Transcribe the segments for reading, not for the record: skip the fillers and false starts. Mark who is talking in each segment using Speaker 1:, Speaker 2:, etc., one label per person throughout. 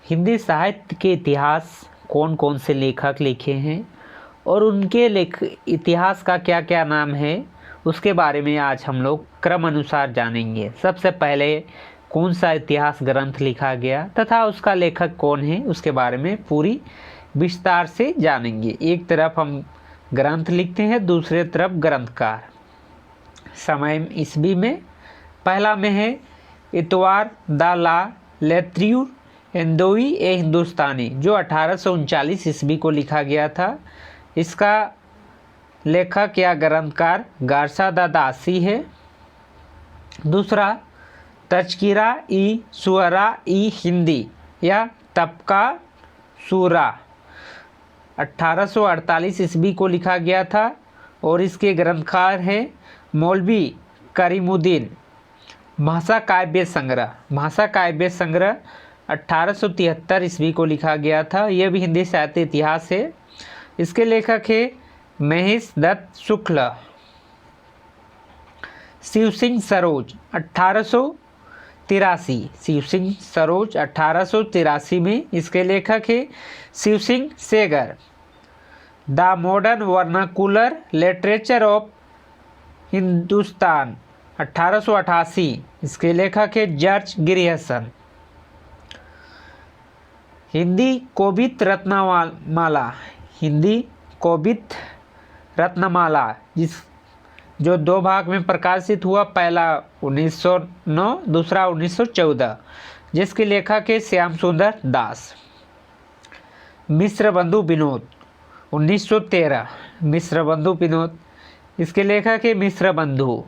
Speaker 1: हिंदी साहित्य के इतिहास कौन कौन से लेखक लिखे हैं और उनके इतिहास का क्या क्या नाम है, उसके बारे में आज हम लोग क्रम अनुसार जानेंगे। सबसे पहले कौन सा इतिहास ग्रंथ लिखा गया तथा उसका लेखक कौन है, उसके बारे में पूरी विस्तार से जानेंगे। एक तरफ हम ग्रंथ लिखते हैं, दूसरे तरफ ग्रंथकार। समय ईस्वी में पहला में है इतवार द ला लेत्रियूर एंदोई ए हिंदुस्तानी, जो 1839 ईस्वी को लिखा गया था। इसका लेखक या ग्रंथकार गारसा द दासी है। दूसरा तज़किरा ई शुअरा ई हिंदी या तबका सूरा 1848 ईस्वी को लिखा गया था और इसके ग्रंथकार हैं मौलवी करीमुद्दीन। भाषा काव्य संग्रह 1873 ईस्वी को लिखा गया था। यह भी हिंदी साहित्य इतिहास है। इसके लेखक है महेश दत्त शुक्ल। शिव सिंह सरोज 1883 में इसके लेखक है Shiv Singh Sengar. The modern vernacular literature of Hindustan 1888, इसके लेखक है जॉर्ज ग्रियर्सन। हिंदी कवित्त रत्नमाला जो 2 भाग में प्रकाशित हुआ, पहला 1909, दूसरा 1914, जिसके लेखक है श्याम सुंदर दास। मिश्र बंधु विनोद 1913, इसके लेखक है मिश्र बंधु।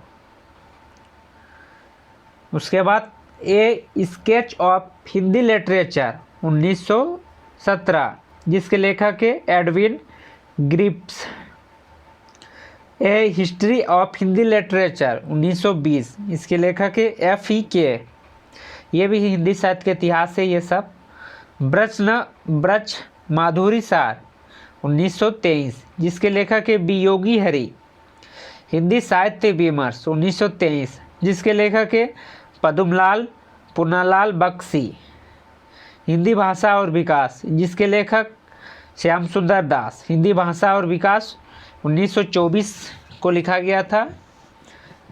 Speaker 1: उसके बाद a sketch of Hindi literature 1917, जिसके लेखक है Edwin Greaves. A history of Hindi literature 1920, इसके लेखक है FEK। ये भी हिंदी साहित्य के इतिहास है ये सब। ब्रज माधुरी सार 1923, जिसके लेखक है वियोगी हरि। हिंदी साहित्य विमर्श 1923, जिसके लेखक है पद्मलाल पुन्नालाल बख्शी। हिंदी भाषा और विकास, जिसके लेखक श्याम सुंदर दास। हिंदी भाषा और विकास 1924 को लिखा गया था।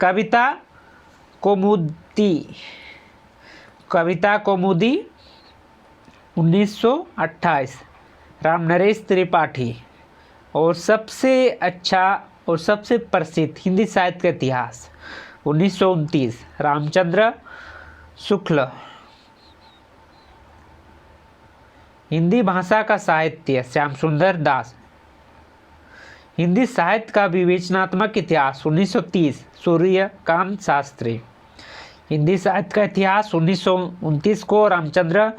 Speaker 1: कविता कौमुदी 1928, रामनरेश त्रिपाठी। और सबसे अच्छा और सबसे प्रसिद्ध हिंदी साहित्य का इतिहास 1929, रामचंद्र शुक्ल। हिंदी भाषा का साहित्य श्याम सुंदर दास। हिंदी साहित्य का विवेचनात्मक इतिहास 1930, सूर्यकांत शास्त्री। हिंदी साहित्य का इतिहास 1929 को रामचंद्र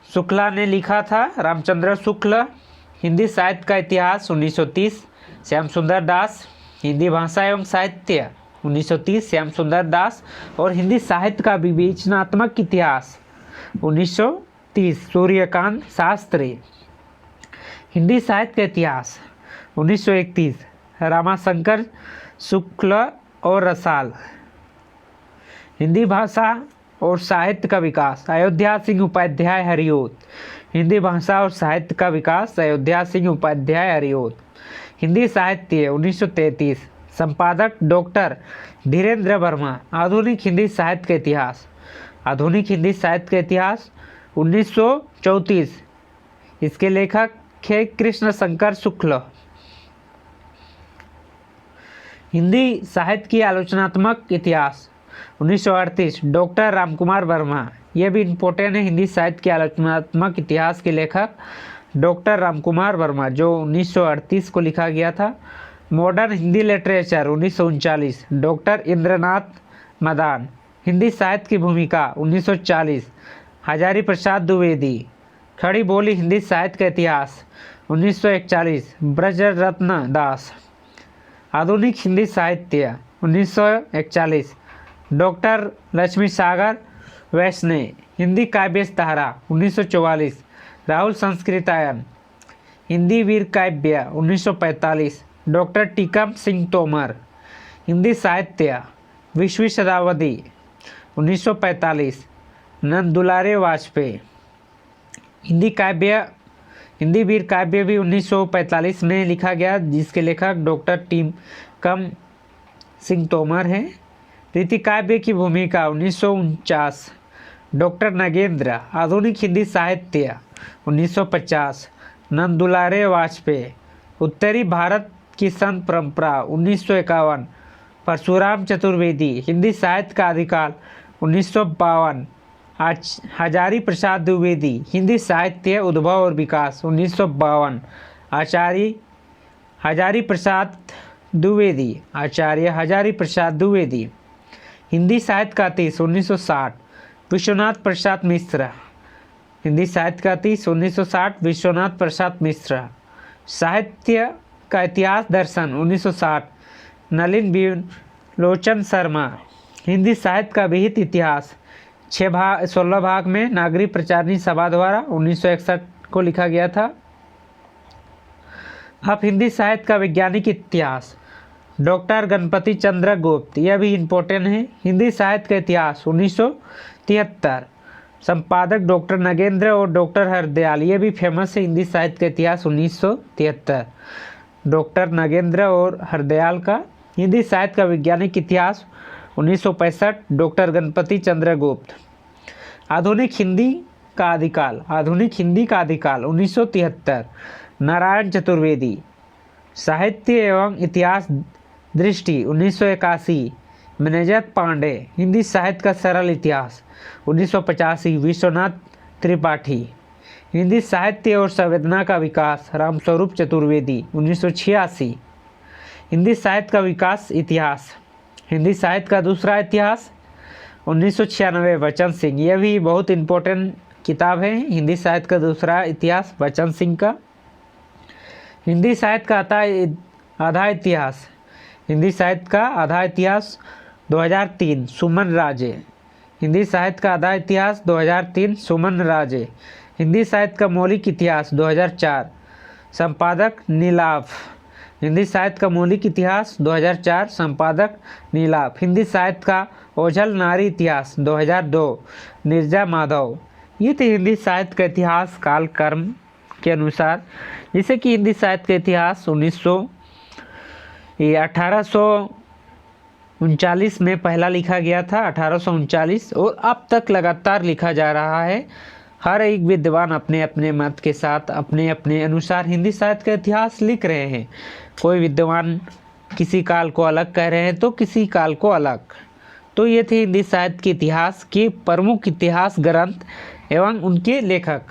Speaker 1: शुक्ला ने लिखा था, रामचंद्र शुक्ल। हिंदी साहित्य का इतिहास 1930, श्याम सुंदर दास। हिंदी भाषा एवं साहित्य 1930, श्याम सुंदर दास। और हिंदी साहित्य का विवेचनात्मक इतिहास 1930, सूर्यकांत शास्त्री। हिंदी साहित्य का इतिहास 1931, रामाशंकर शुक्ल और रसाल। हिंदी भाषा और साहित्य का विकास अयोध्या सिंह उपाध्याय हरिओत। हिंदी भाषा और साहित्य का विकास अयोध्या सिंह उपाध्याय हरिओत। हिंदी साहित्य 1933, संपादक डॉक्टर धीरेन्द्र वर्मा। आधुनिक हिंदी साहित्य का इतिहास 1934, इसके लेखक है कृष्ण शंकर शुक्ल। हिंदी साहित्य की आलोचनात्मक इतिहास 1938, डॉक्टर रामकुमार वर्मा। यह भी इम्पोर्टेंट है। हिंदी साहित्य के आलोचनात्मक इतिहास के लेखक डॉक्टर रामकुमार वर्मा, जो 1938 को लिखा गया था। Modern Hindi literature 1939, doctor Indranath Madan. Hindi साहित्य की भूमिका 1940, हजारी प्रसाद द्विवेदी। खड़ी बोली हिंदी साहित्य का इतिहास 1941, ब्रजरत्न दास। आधुनिक हिंदी साहित्य 1941, डॉक्टर लक्ष्मी सागर वैष्णव। हिंदी काव्य धारा 1944, राहुल संस्कृतायन। हिंदी वीर काव्य 1945, डॉक्टर टीकम सिंह तोमर। हिंदी साहित्य 20वीं शताब्दी 1945, नंद दुलारे वाजपेयी। हिंदी वीर काव्य भी 1945 में लिखा गया, जिसके लेखक डॉक्टर टीकम सिंह तोमर हैं। रीति काव्य की भूमिका 1949। डॉक्टर नगेंद्र, आधुनिक हिंदी साहित्य 1950। नंदुलारे वाजपेयी, उत्तरी भारत की संत परंपरा 1951। परशुराम चतुर्वेदी, हिंदी साहित्य का आदिकाल 1952। हजारी प्रसाद द्विवेदी, हिंदी साहित्य उद्भव और विकास 1952। आचार्य हजारी प्रसाद द्विवेदी, हिंदी साहित्य का अतीत 1960। विश्वनाथ प्रसाद मिश्र, हिंदी साहित्य का अतीत 1960। विश्वनाथ प्रसाद मिश्र, साहित्य का इतिहास दर्शन 1960। नलिन विलोचन शर्मा, हिंदी साहित्य का विहित इतिहास 16 भाग में नागरिक प्रचारणी सभा द्वारा 1961 को लिखा गया था। अब हिंदी साहित्य का वैज्ञानिक इतिहास, डॉक्टर गणपति चंद्र गुप्त, यह भी इम्पोर्टेंट है। हिंदी साहित्य का इतिहास 1973। संपादक डॉक्टर नगेंद्र और डॉक्टर हरदयाल, ये भी फेमस है। हिंदी साहित्य का इतिहास 1973, डॉक्टर नगेंद्र और हरदयाल का। हिंदी साहित्य का वैज्ञानिक इतिहास 1965, डॉक्टर गणपति चंद्र गुप्त। आधुनिक हिंदी का आदिकाल 1973, नारायण चतुर्वेदी। साहित्य एवं इतिहास दृष्टि 1981, मनोज पांडे। हिंदी साहित्य का सरल इतिहास 1985, विश्वनाथ त्रिपाठी। हिंदी साहित्य और संवेदना का विकास, रामस्वरूप चतुर्वेदी 1986। हिंदी साहित्य का विकास इतिहास, हिंदी साहित्य का दूसरा इतिहास 1996, वचन सिंह। यह भी बहुत इम्पोर्टेंट किताब है, हिंदी साहित्य का दूसरा इतिहास वचन सिंह का। हिंदी साहित्य का आधा इतिहास, हिंदी साहित्य का आधा इतिहास 2003, सुमन राजे। हिंदी साहित्य का आधा इतिहास 2003, सुमन राजे। हिंदी साहित्य का मौलिक इतिहास 2004, संपादक नीलाभ। हिंदी साहित्य का मौलिक इतिहास 2004, संपादक नीलाभ। हिंदी साहित्य का ओझल नारी इतिहास 2002, नीरजा माधव। ये थे हिंदी साहित्य का इतिहास कालक्रम के अनुसार। जैसे कि हिंदी साहित्य का इतिहास 1839 में पहला लिखा गया था, 1839, और अब तक लगातार लिखा जा रहा है। हर एक विद्वान अपने अपने मत के साथ अपने अपने अनुसार हिंदी साहित्य का इतिहास लिख रहे हैं। कोई विद्वान किसी काल को अलग कह रहे हैं तो किसी काल को अलग। तो ये थे हिंदी साहित्य के इतिहास के प्रमुख इतिहास ग्रंथ एवं उनके लेखक।